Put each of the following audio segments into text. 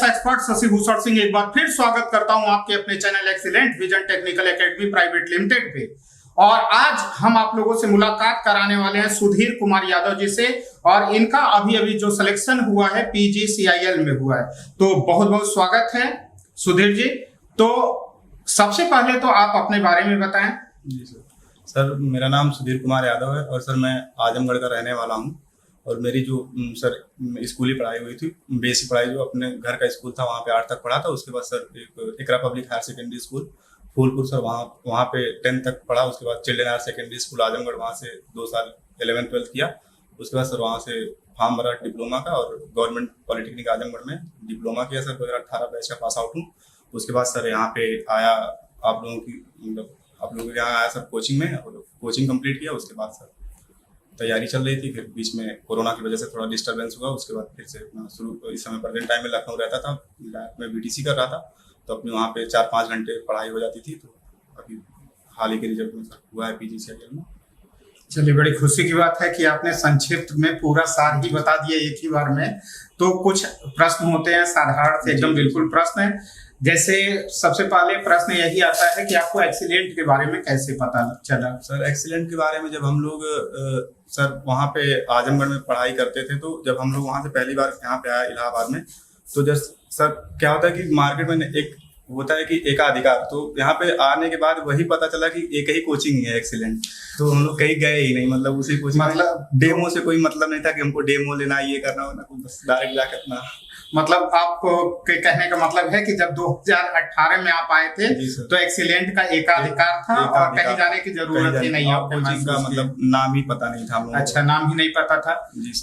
IAS expert Shashibhushan Singh एक बार फिर स्वागत करता हूं आपके अपने channel excellent vision technical academy private limited पे। और आज हम आप लोगों से मुलाकात कराने वाले हैं सुधीर कुमार यादव जी से, और इनका अभी जो सिलेक्शन हुआ है PGCIL में हुआ है, तो बहुत बहुत स्वागत है सुधीर जी। तो सबसे पहले तो आप अपने बारे में बताएं। जी सर, मेरा नाम सुधीर कुमार यादव है और सर मैं आजमगढ़ का रहने वाला हूं। और मेरी जो सर स्कूली पढ़ाई हुई थी, बेसिक पढ़ाई जो अपने घर का स्कूल था वहाँ पे 8 तक पढ़ा था। उसके बाद सर एक Iqra public higher secondary school Phulpur sir वहाँ पे 10 तक पढ़ा। उसके बाद children higher secondary school Azamgarh, वहाँ से 2 साल 11-12 किया। उसके बाद सर वहाँ से फॉर्म भरा डिप्लोमा का और गवर्नमेंट पॉलिटेक्निक आजमगढ़ में डिप्लोमा किया सर। 2018 बैच का पास आउट हूँ। उसके बाद सर यहाँ पे आया आप लोगों के यहाँ आया सर कोचिंग में, और कोचिंग कंप्लीट किया। उसके बाद सर तैयारी चल रही थी, फिर बीच में कोरोना की वजह से थोड़ा डिस्टर्बेंस हुआ। उसके बाद फिर से इस समय प्रेजेंट टाइम में लखनऊ रहता था, लैब में BTC कर रहा था, तो अपने वहाँ पे 4-5 घंटे पढ़ाई हो जाती थी। तो अभी हाल ही के रिजल्ट में सर हुआ है PGCIL में। चलिए, बड़ी खुशी की बात है कि आपने संक्षिप्त में पूरा सार ही बता दिया एक ही बार में। तो कुछ प्रश्न होते हैं साधारण से एकदम बिल्कुल प्रश्न है। जैसे सबसे पहले प्रश्न यही आता है कि आपको एक्सीलेंट के बारे में कैसे पता चला? सर एक्सीलेंट के बारे में जब हम लोग सर वहाँ पे आजमगढ़ में पढ़ाई करते थे, तो जब हम लोग वहाँ से पहली बार यहाँ पे आया इलाहाबाद में, तो जस्ट सर क्या होता है कि मार्केट में एक होता है कि एकाधिकार, तो यहाँ पे आने के बाद वही पता चला कि एक ही कोचिंग ही है एक्सीलेंट। तो हम लोग कहीं गए ही नहीं, मतलब उसी कोचिंग, मतलब डेमो से कोई मतलब नहीं था कि हमको डेमो लेना, ये करना होना, बस डायरेक्ट जाकर अपना। मतलब आपको कहने का मतलब है कि जब 2018 में आप आए थे तो एक्सीलेंट का एकाधिकार था और कहीं जाने की जरूरत ही नहीं, कोचिंग का मतलब नाम ही पता नहीं था। अच्छा, नाम ही नहीं पता था।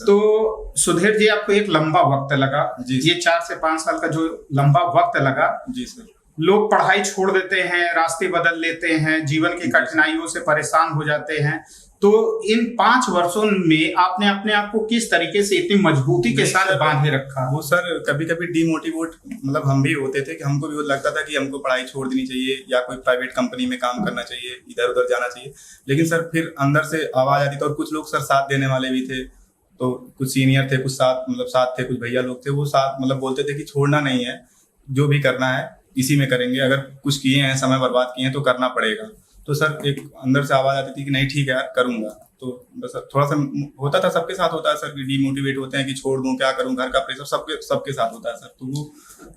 तो सुधीर जी, आपको एक लंबा वक्त लगा, ये 4 से 5 साल का जो लंबा वक्त लगा। जी सर, लोग पढ़ाई छोड़ देते हैं, रास्ते बदल लेते हैं, जीवन की कठिनाइयों से परेशान हो जाते हैं। तो इन 5 वर्षों में आपने अपने आप को किस तरीके से इतनी मजबूती के साथ बांधे रखा? वो सर कभी कभी डिमोटिवेट मतलब हम भी होते थे कि हमको भी लगता था कि हमको पढ़ाई छोड़ देनी चाहिए या कोई प्राइवेट कंपनी में काम करना चाहिए, इधर उधर जाना चाहिए। लेकिन सर फिर अंदर से आवाज आती थी, और कुछ लोग सर साथ देने वाले भी थे। तो कुछ सीनियर थे, कुछ साथ थे, कुछ भैया लोग थे, वो साथ मतलब बोलते थे कि छोड़ना नहीं है, जो भी करना है इसी में करेंगे, अगर कुछ किए हैं, समय बर्बाद किए हैं तो करना पड़ेगा। तो सर एक अंदर से आवाज आती थी कि नहीं ठीक है यार, करूंगा। तो बस थोड़ा सा होता था, सबके साथ होता है सर, डिमोटिवेट होते हैं कि छोड़ दूं, क्या करूं, घर का प्रेशर सबके साथ होता है सर, तो वो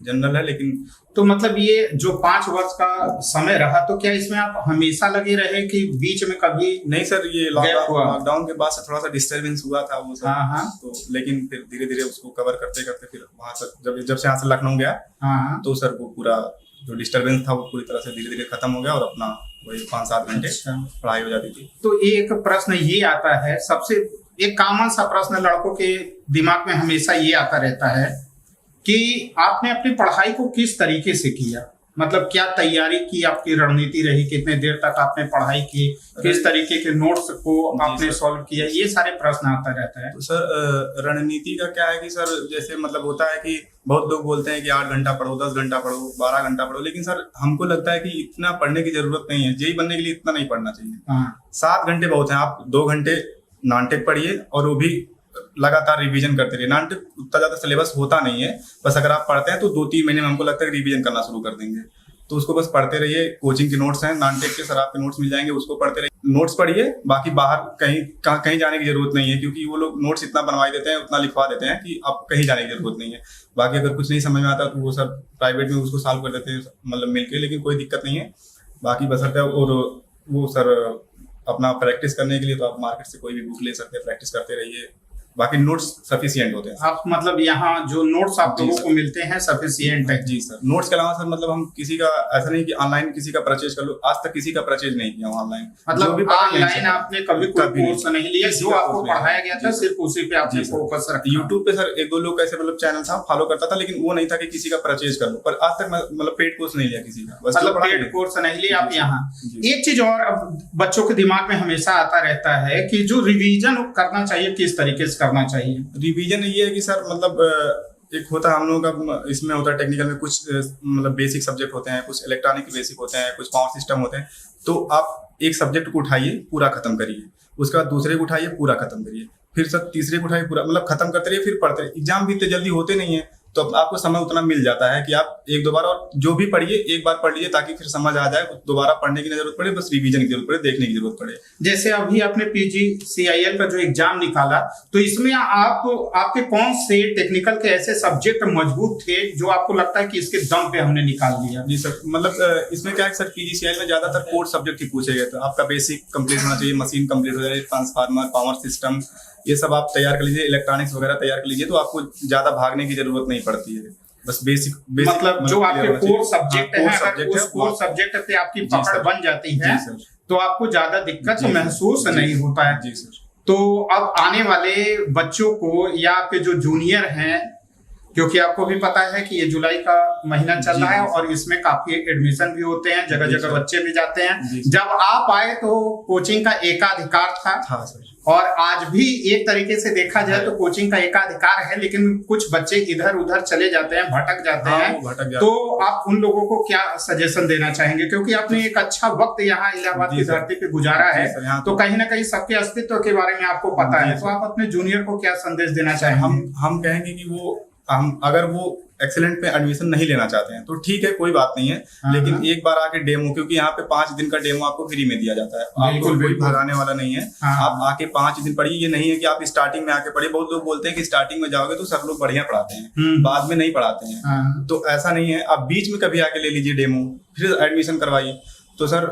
जनरल है। लेकिन तो मतलब ये जो 5 वर्ष का समय रहा, तो क्या इसमें आप हमेशा लगे रहे कि बीच में कभी? नहीं सर, ये लॉकडाउन के बाद से थोड़ा सा डिस्टर्बेंस हुआ था वो सर। हाँ। तो लेकिन फिर धीरे धीरे उसको कवर करते करते फिर वहां से जब से यहाँ से लखनऊ गया, तो सर वो पूरा जो डिस्टर्बेंस था वो पूरी तरह से धीरे धीरे खत्म हो गया, और अपना वही 5-7 घंटे पढ़ाई हो जाती थी। तो एक प्रश्न ये आता है, सबसे एक कॉमन सा प्रश्न लड़कों के दिमाग में हमेशा ये आता रहता है कि आपने अपनी पढ़ाई को किस तरीके से किया, मतलब क्या तैयारी की, आपकी रणनीति रही, कितने देर तक आपने पढ़ाई की, किस तरीके के नोट्स को आपने सॉल्व किया, ये सारे प्रश्न आता रहता है। तो सर रणनीति का क्या है कि सर जैसे मतलब होता है कि बहुत लोग बोलते हैं कि 8 घंटा पढ़ो, 10 घंटा पढ़ो, 12 घंटा पढ़ो, लेकिन सर हमको लगता है कि इतना पढ़ने की जरूरत नहीं है। जेईई बनने के लिए इतना नहीं पढ़ना चाहिए। 7 घंटे बहुत है। आप 2 घंटे नॉन टेक पढ़िए, और वो भी लगातार रिवीजन करते रहिए। नॉन टेक उतना ज्यादा सिलेबस होता नहीं है, बस अगर आप पढ़ते हैं तो 2-3 महीने में हमको लगता है कि रिवीजन करना शुरू कर देंगे। तो उसको बस पढ़ते रहिए। कोचिंग के नोट्स हैं, नॉन टेक के सर आपके नोट्स मिल जाएंगे, उसको पढ़ते रहिए, नोट्स पढ़िए। बाकी बाहर कहीं जाने की जरूरत नहीं है, क्योंकि वो लोग नोट्स इतना बनवा देते हैं, उतना लिखवा देते हैं कि आप कहीं जाने की जरूरत नहीं है। बाकी अगर कुछ नहीं समझ में आता तो वो सर प्राइवेट में उसको सॉल्व कर देते हैं, मतलब मिलके, लेकिन कोई दिक्कत नहीं है। बाकी बसरते और वो सर अपना प्रैक्टिस करने के लिए तो आप मार्केट से कोई भी बुक ले सकते हैं, प्रैक्टिस करते रहिए। बाकी नोट्स सफिशिएंट होते हैं। आप मतलब यहाँ जो नोट्स आप लोगों को मिलते हैं सफिशिएंट है? जी सर। नोट्स के अलावा सर मतलब हम किसी का ऐसा नहीं कि ऑनलाइन किसी का परचेज कर लो, आज तक किसी का परचेज नहीं किया ऑनलाइन। मतलब ऑनलाइन आपने कभी कोई कोर्स नहीं लिया, जो आपको पढ़ाया गया था सिर्फ उसी पे आपने फोकस रखा? यूट्यूब पे सर 1-2 लोग ऐसे मतलब चैनल था फॉलो करता था, लेकिन वो नहीं था कि किसी का परचेज कर लो। पर आज तक मतलब पेड कोर्स नहीं लिया किसी का, मतलब पेड कोर्स नहीं लिया आप यहाँ। एक चीज और अब बच्चों के दिमाग में हमेशा आता रहता है कि जो रिवीजन करना चाहिए, किस तरीके से करना चाहिए? रिवीजन ये है कि सर मतलब एक होता है हम लोगों का, इसमें होता है टेक्निकल में कुछ मतलब बेसिक सब्जेक्ट होते हैं, कुछ इलेक्ट्रॉनिक बेसिक होते हैं, कुछ पावर सिस्टम होते हैं। तो आप एक सब्जेक्ट को उठाइए, पूरा खत्म करिए, उसके बाद दूसरे को उठाइए, पूरा खत्म करिए, फिर सर तीसरे को उठाइए, पूरा मतलब खत्म करते रहिए, फिर पढ़ते रहिए। एग्जाम भी इतने जल्दी होते नहीं है, तो आपको समय उतना मिल जाता है कि आप एक दो बार, और जो भी पढ़िए एक बार पढ़ लीजिए ताकि फिर समझ आ जाए, दोबारा पढ़ने की न जरूरत पड़े, बस रिवीजन की जरूरत पड़े, देखने की जरूरत पड़े। जैसे अभी आपने PGCIL का जो एग्जाम निकाला, तो इसमें आपके कौन से टेक्निकल के ऐसे सब्जेक्ट मजबूत थे जो आपको लगता है कि इसके दम पे हमने निकाल दिया? जी सर, मतलब इसमें क्या है सर, PGCIL में ज्यादातर कोर सब्जेक्ट ही पूछे गए, तो आपका बेसिक कंप्लीट होना चाहिए, मशीन कंप्लीट हो जाए, ट्रांसफार्मर, पावर सिस्टम, ये सब आप तैयार कर लीजिए, इलेक्ट्रॉनिक्स वगैरह तैयार कर लीजिए, तो आपको ज्यादा भागने की जरूरत नहीं पड़ती है। बस बेसिक मतलब जो आपके कोर सब्जेक्ट है, अगर उस कोर सब्जेक्ट पे आपकी पकड़ बन जाती है तो आपको ज्यादा दिक्कत महसूस नहीं होता है। जी सर। तो अब आने वाले बच्चों को या आपके जो जूनियर हैं, क्योंकि आपको भी पता है कि ये जुलाई का महीना चल रहा है और इसमें काफी एडमिशन भी होते हैं, जगह जगह बच्चे भी जाते हैं। जब आप आए तो कोचिंग का एकाधिकार था। हाँ सर। और आज भी एक तरीके से देखा जाए तो कोचिंग का एकाधिकार है, लेकिन कुछ बच्चे इधर उधर चले जाते हैं, भटक जाते हैं। तो आप उन लोगों को क्या सजेशन देना चाहेंगे, क्योंकि आपने एक अच्छा वक्त यहाँ इलाहाबाद की धरती पे गुजारा है, तो कहीं ना कहीं सबके अस्तित्व के बारे में आपको पता है, तो आप अपने जूनियर को क्या संदेश देना चाहेंगे? हम कहेंगे कि अगर वो एक्सीलेंट पे एडमिशन नहीं लेना चाहते हैं तो ठीक है, कोई बात नहीं है, लेकिन एक बार आके डेमो, क्योंकि यहाँ पे 5 दिन का डेमो आपको फ्री में दिया जाता है, आपको कोई भगाने वाला नहीं है। आप आके 5 दिन पढ़िए, ये नहीं है कि आप स्टार्टिंग में आके पढ़िए। बहुत लोग बोलते हैं कि स्टार्टिंग में जाओगे तो सर लोग बढ़िया पढ़ाते हैं, बाद में नहीं पढ़ाते हैं, तो ऐसा नहीं है। आप बीच में कभी आके ले लीजिए डेमो, फिर एडमिशन करवाइए। तो सर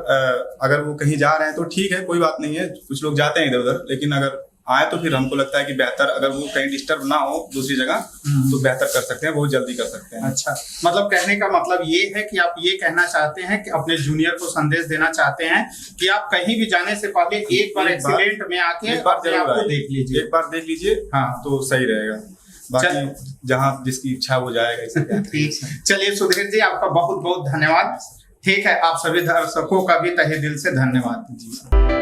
अगर वो कहीं जा रहे हैं तो ठीक है, कोई बात नहीं है, कुछ लोग जाते हैं इधर उधर, लेकिन अगर आए तो फिर हमको लगता है कि बेहतर, अगर वो कहीं डिस्टर्ब ना हो दूसरी जगह, तो बेहतर कर सकते हैं, बहुत जल्दी कर सकते हैं। अच्छा, मतलब कहने का मतलब ये है कि आप ये कहना चाहते हैं कि अपने जूनियर को संदेश देना चाहते हैं कि आप कहीं भी जाने से पहले एक बार एक्सीलेंट में आके एक बार आपको देख लीजिए, एक बार देख लीजिए, हाँ, तो सही रहेगा। बाकी जहाँ जिसकी इच्छा हो जाएगा। ठीक, चलिए सुधीर जी, आपका बहुत बहुत धन्यवाद। ठीक है, आप सभी दर्शकों का भी तहे दिल से धन्यवाद। जी।